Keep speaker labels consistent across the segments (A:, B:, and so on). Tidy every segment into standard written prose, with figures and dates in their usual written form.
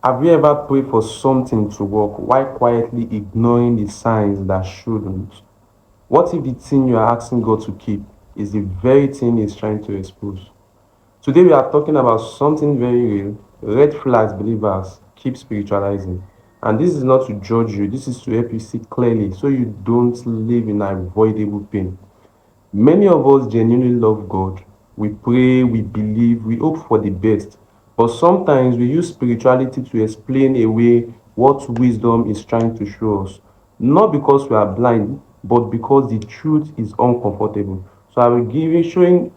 A: Have you ever prayed for something to work while quietly ignoring the signs that shouldn't? What if the thing you are asking God to keep is the very thing He's trying to expose? Today we are talking about something very real. Red flags believers keep spiritualizing. And this is not to judge you, this is to help you see clearly so you don't live in avoidable pain. Many of us genuinely love God. We pray, we believe, we hope for the best. But sometimes we use spirituality to explain away what wisdom is trying to show us. Not because we are blind, but because the truth is uncomfortable. So I will give you showing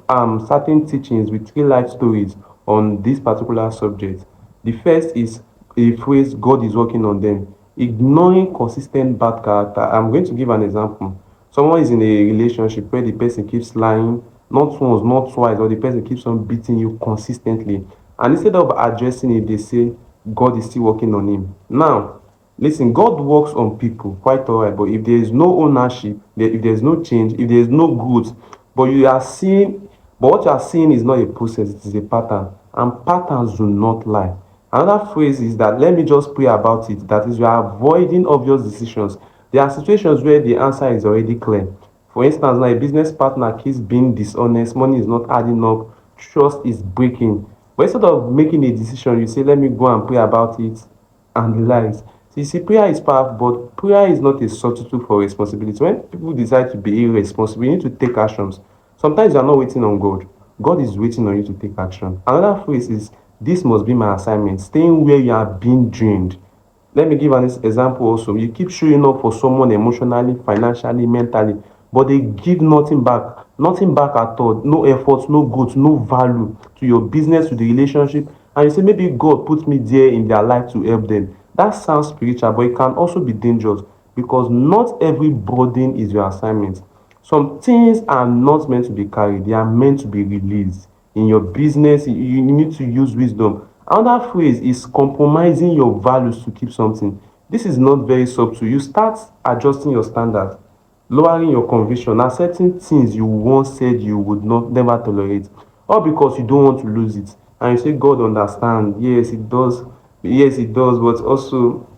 A: certain teachings with three life stories on this particular subject. The first is a phrase God is working on them. Ignoring consistent bad character. I'm going to give an example. Someone is in a relationship where the person keeps lying, not once, not twice, or the person keeps on beating you consistently. And instead of addressing it, they say God is still working on him. Now, listen, God works on people, quite alright, but if there is no ownership, if there is no change, if there is no growth, but you are seeing, but what you are seeing is not a process, it is a pattern. And patterns do not lie. Another phrase is that let me just pray about it. That is, you are avoiding obvious decisions. There are situations where the answer is already clear. For instance, now a business partner keeps being dishonest, money is not adding up, trust is breaking. But instead of making a decision, you say, let me go and pray about it and the lies. So you see, prayer is powerful, but prayer is not a substitute for responsibility. When people decide to be irresponsible, you need to take actions. Sometimes you are not waiting on God. God is waiting on you to take action. Another phrase is, this must be my assignment. Staying where you are being drained. Let me give an example also. You keep showing up for someone emotionally, financially, mentally, but they give nothing back at all. No effort, no growth, no value to your business, to the relationship. And you say, maybe God put me there in their life to help them. That sounds spiritual, but it can also be dangerous because not every burden is your assignment. Some things are not meant to be carried, they are meant to be released. In your business, you need to use wisdom. Another phrase is compromising your values to keep something. This is not very subtle. You start adjusting your standards, lowering your conviction, accepting things you once said you would not never tolerate, all because you don't want to lose it. And you say God understand. Yes, it does. Yes, it does, but also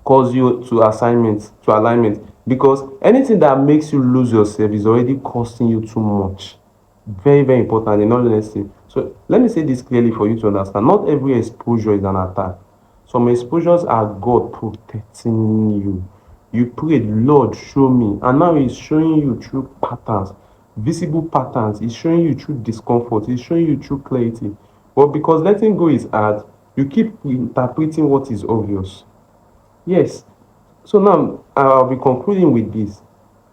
A: calls you to alignment, because anything that makes you lose yourself is already costing you too much. Very, very important in all honesty. So let me say this clearly for you to understand. Not every exposure is an attack. Some exposures are God protecting you. You prayed, Lord, show me. And now He's showing you through patterns, visible patterns. He's showing you through discomfort. He's showing you through clarity. But because letting go is hard, you keep interpreting what is obvious. Yes. So now I'll be concluding with this.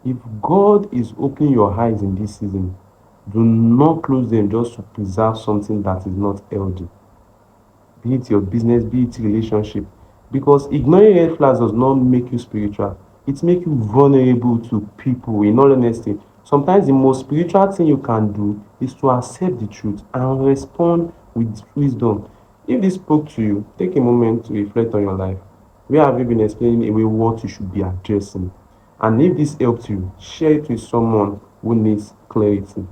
A: If God is opening your eyes in this season, do not close them just to preserve something that is not healthy. Be it your business, be it relationship. Because ignoring red flags does not make you spiritual. It makes you vulnerable to people, in all honesty. Sometimes the most spiritual thing you can do is to accept the truth and respond with wisdom. If this spoke to you, take a moment to reflect on your life. Where have you been explaining away what you should be addressing? And if this helped you, share it with someone who needs clarity.